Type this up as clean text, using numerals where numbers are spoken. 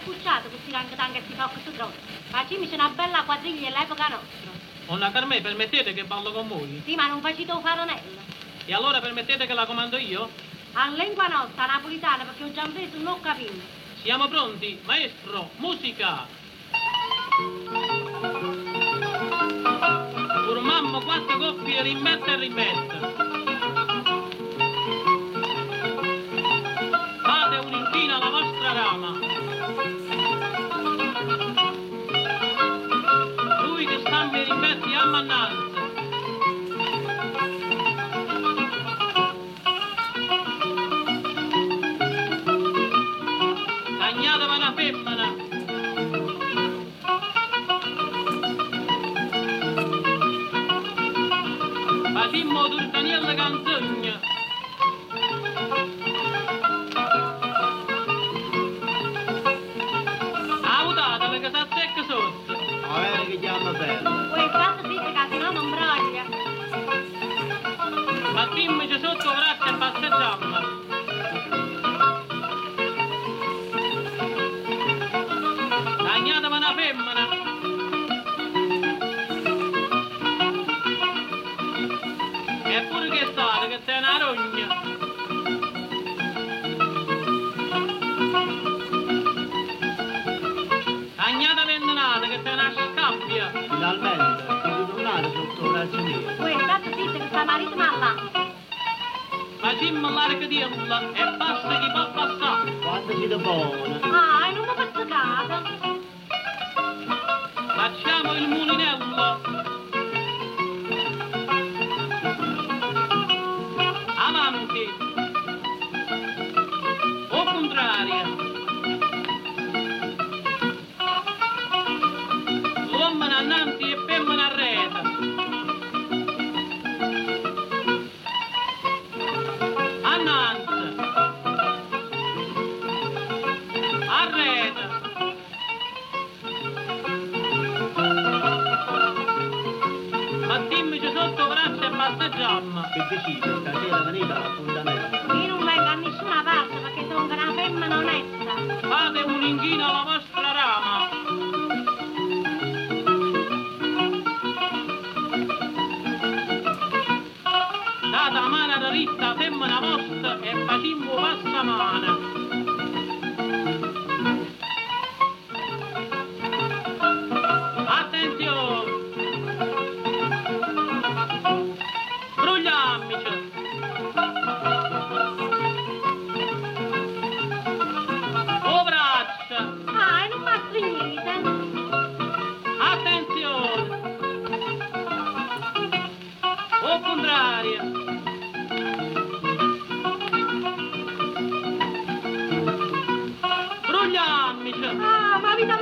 spucciato questi rangtang e si fa questo grosso. Facciamoci una bella quadriglia all'epoca nostra. Onna Carmè, permettete che ballo con voi? Sì, ma non facite un faronello. E allora permettete che la comando io? A lingua nostra, napolitana, perché ho già preso non capivo. Siamo pronti? Maestro, musica! Formammo 4 coppie, rimbetta e rimbetta. Fate un'inchina alla vostra rama. Lui che sta ai rimbetti a mannanza. Cagnateva una femmina. Facimmo Turtaniella canzogna. Autatele che s'azzecca sotto. A vedere che chiama bello. Poi fate sì, che se no non broglia. Battimmoci sotto braccia e passeggiammo. Cagnateva una femmina. Eppure che state, che sei una rogna. Cagnata vendenata, che sei una scappia. Finalmente, devi tornare sotto braccio mio. Poi state sì, che sta marito là. Facimmo l'arcadiella e passa chi può passare. Quando siete buone. Ah, e non mi faccio casa. Facciamo il mulinello. Avanti. O contraria. Uomo innanzi e femmina a rete. Annanzi. A rete. Battimmoci sotto braccia e passeggiammo. Che decide, stasera venite all'appuntamento. Io non vengo a nessuna parte perché sono una femmina onesta. Fate un'inchina alla vostra rama. Date la mano dritta, femmina vostra e facimmo passamana. Attenzione! Brugliammici! O braccia! Ah, e non mi stringete. Attenzione! O contraria! Brugliammici! Ah, ma vita